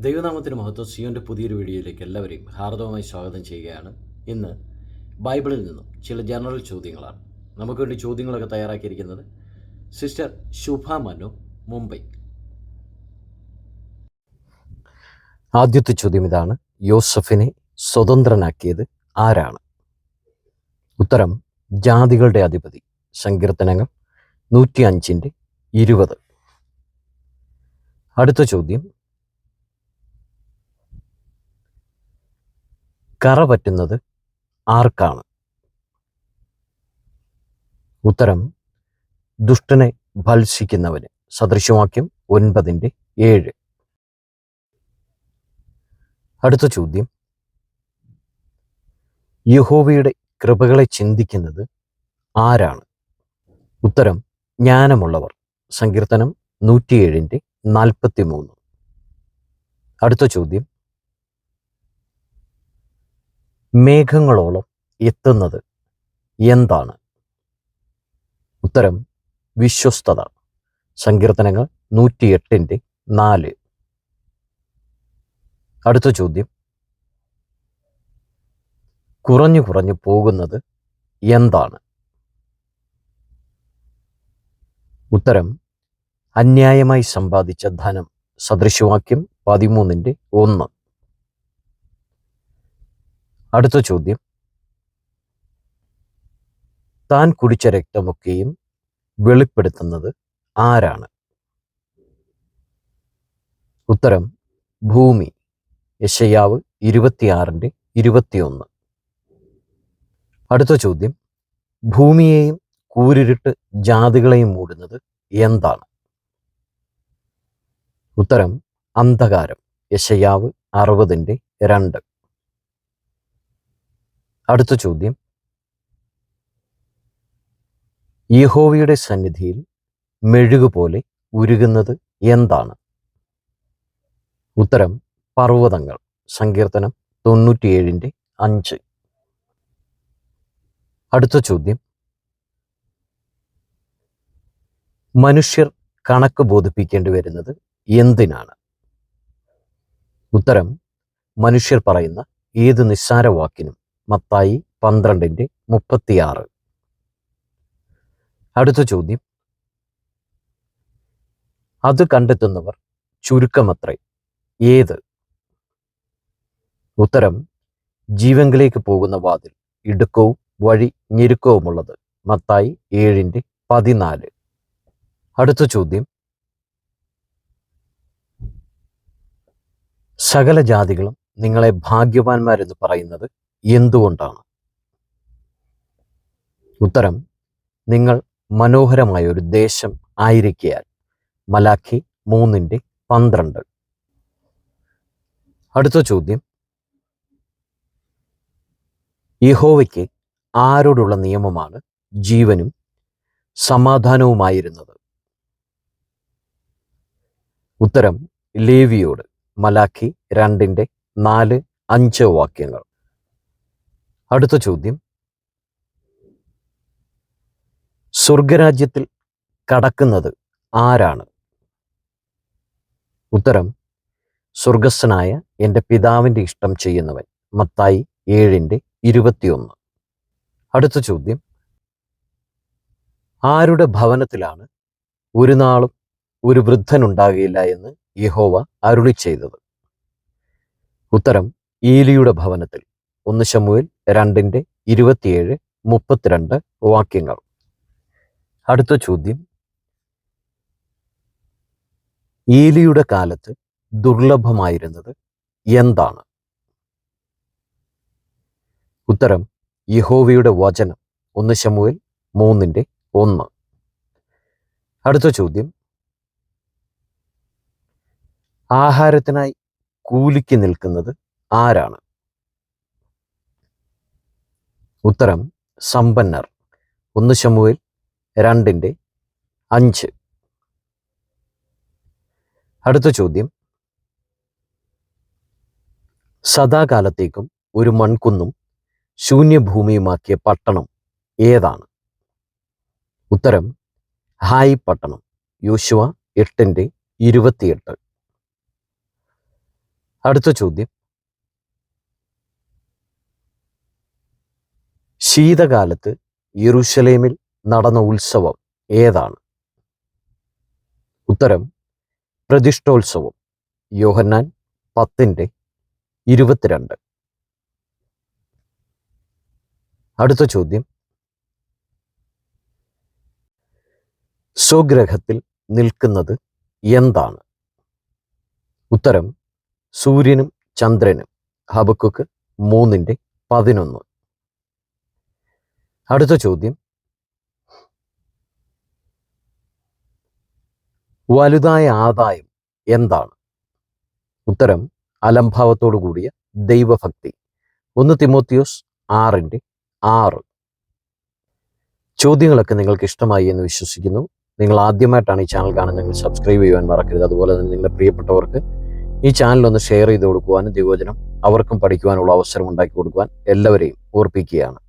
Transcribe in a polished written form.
ദൈവനാമത്തിന് മഹത്വം. സിയോൻ്റെ പുതിയൊരു വീഡിയോയിലേക്ക് എല്ലാവരെയും ഹാർദവമായി സ്വാഗതം ചെയ്യുകയാണ്. ഇന്ന് ബൈബിളിൽ നിന്നും ചില ജനറൽ ചോദ്യങ്ങളാണ്. നമുക്ക് വേണ്ടി ചോദ്യങ്ങളൊക്കെ തയ്യാറാക്കിയിരിക്കുന്നത് സിസ്റ്റർ ശുഭ മനു, മുംബൈ. ആദ്യത്തെ ചോദ്യം ഇതാണ്: യോസഫിനെ സ്വതന്ത്രനാക്കിയത് ആരാണ്? ഉത്തരം: ജാതികളുടെ അധിപതി. സങ്കീർത്തനങ്ങൾ 105:20. അടുത്ത ചോദ്യം: കറ പറ്റുന്നത് ആർക്കാണ്? ഉത്തരം: ദുഷ്ടനെ ഭത്സിക്കുന്നവന്. സദൃശവാക്യം 9:7. അടുത്ത ചോദ്യം: യഹോവയുടെ കൃപകളെ ചിന്തിക്കുന്നത് ആരാണ്? ഉത്തരം: ജ്ഞാനമുള്ളവർ. സങ്കീർത്തനം 107:43. അടുത്ത ചോദ്യം: മേഘങ്ങളോളം എത്തുന്നത് എന്താണ്? ഉത്തരം: വിശ്വസ്തത. സങ്കീർത്തനങ്ങൾ 108:4. അടുത്ത ചോദ്യം: കുറഞ്ഞു കുറഞ്ഞു പോകുന്നത് എന്താണ്? ഉത്തരം: അന്യായമായി സമ്പാദിച്ച ധനം. സദൃശവാക്യം 13:1. അടുത്ത ചോദ്യം: താൻ കുടിച്ച രക്തമൊക്കെയും വെളിപ്പെടുത്തുന്നത് ആരാണ്? ഉത്തരം: ഭൂമി. യെശയ്യാവ് 26:21. അടുത്ത ചോദ്യം: ഭൂമിയെയും കൂരിരുട്ട് ജാതികളെയും മൂടുന്നത് എന്താണ്? ഉത്തരം: അന്ധകാരം. യെശയ്യാവ് 60:2. അടുത്ത ചോദ്യം: യഹോവയുടെ സന്നിധിയിൽ മെഴുകുപോലെ ഉരുകുന്നത് എന്താണ്? ഉത്തരം: പർവ്വതങ്ങൾ. സങ്കീർത്തനം 97:5. അടുത്ത ചോദ്യം: മനുഷ്യർ കണക്ക് ബോധിപ്പിക്കേണ്ടി വരുന്നത് എന്തിനാണ്? ഉത്തരം: മനുഷ്യർ പറയുന്ന ഏത് നിസ്സാര വാക്കിനും. മത്തായി 12:36. അടുത്ത ചോദ്യം: അത് കണ്ടെത്തുന്നവർ ചുരുക്കമത്രേ. ഏത്? ഉത്തരം: ജീവങ്കിലേക്ക് പോകുന്ന വാതിൽ ഇടുക്കവും വഴി ഞെരുക്കവുമുള്ളത്. മത്തായി 7:14. അടുത്ത ചോദ്യം: സകല ജാതികളും നിങ്ങളെ ഭാഗ്യവാന്മാരെന്ന് പറയുന്നത് എന്തുകൊണ്ടാണ്? ഉത്തരം: നിങ്ങൾ മനോഹരമായ ഒരു ദേശം ആയിരിക്കയാൽ. മലാഖി 3:12. അടുത്ത ചോദ്യം: യഹോവയ്ക്ക് ആരോടുള്ള നിയമമാണ് ജീവനും സമാധാനവുമായിരുന്നത്? ഉത്തരം: ലേവിയോട്. മലാഖി 2:4-5 വാക്യങ്ങൾ. അടുത്ത ചോദ്യം: സ്വർഗരാജ്യത്തിൽ കടക്കുന്നത് ആരാണ്? ഉത്തരം: സ്വർഗസ്ഥനായ എൻ്റെ പിതാവിൻ്റെ ഇഷ്ടം ചെയ്യുന്നവൻ. മത്തായി 7:21. അടുത്ത ചോദ്യം: ആരുടെ ഭവനത്തിലാണ് ഒരു നാളും ഒരു വൃദ്ധനുണ്ടാകുകയില്ല എന്ന് യഹോവ അരുളി ചെയ്തത്? ഉത്തരം: ഏലിയുടെ ഭവനത്തിൽ. 1 ശമൂവേൽ 2:27-32 വാക്യങ്ങൾ. അടുത്ത ചോദ്യം: ഏലിയുടെ കാലത്ത് ദുർലഭമായിരുന്നത് എന്താണ്? ഉത്തരം: യഹോവയുടെ വചനം. 1 ശമൂവേൽ 3:1. അടുത്ത ചോദ്യം: ആഹാരത്തിനായി കൂലിക്ക് നിൽക്കുന്നത് ആരാണ്? ഉത്തരം: സമ്പന്നർ. 1 ശമൂവേൽ 2:5. അടുത്ത ചോദ്യം: സദാകാലത്തേക്കും ഒരു മൺകുന്നും ശൂന്യഭൂമിയുമാക്കിയ പട്ടണം ഏതാണ്? ഉത്തരം: ഹായി പട്ടണം. യോശുവ 8:28. അടുത്ത ചോദ്യം, ശീതകാലത്ത് യെരൂശലേമിൽ നടന്ന ഉത്സവം ഏതാണ്? ഉത്തരം പ്രതിഷ്ഠോത്സവം. യോഹന്നാൻ 10:22. അടുത്ത ചോദ്യം, സ്വഗ്രഹത്തിൽ നിൽക്കുന്നത് എന്താണ്? ഉത്തരം സൂര്യനും ചന്ദ്രനും. ഹബക്കുക്ക് 3:11. അടുത്ത ചോദ്യം, വലുതായ ആദായം എന്താണ്? ഉത്തരം അലംഭാവത്തോടു കൂടിയ ദൈവഭക്തി. 1 തിമോത്തിയോസ് 6:6. ചോദ്യങ്ങളൊക്കെ നിങ്ങൾക്ക് ഇഷ്ടമായി എന്ന് വിശ്വസിക്കുന്നു. നിങ്ങൾ ആദ്യമായിട്ടാണ് ഈ ചാനൽ കാണുന്നതെങ്കിൽ സബ്സ്ക്രൈബ് ചെയ്യുവാൻ മറക്കരുത്. അതുപോലെ തന്നെ നിങ്ങളുടെ പ്രിയപ്പെട്ടവർക്ക് ഈ ചാനൽ ഒന്ന് ഷെയർ ചെയ്ത് കൊടുക്കുവാനും ദൈവവചനം അവർക്കും പഠിക്കുവാനുള്ള അവസരം ഉണ്ടാക്കി കൊടുക്കുവാൻ എല്ലാവരെയും ഓർപ്പിക്കുകയാണ്.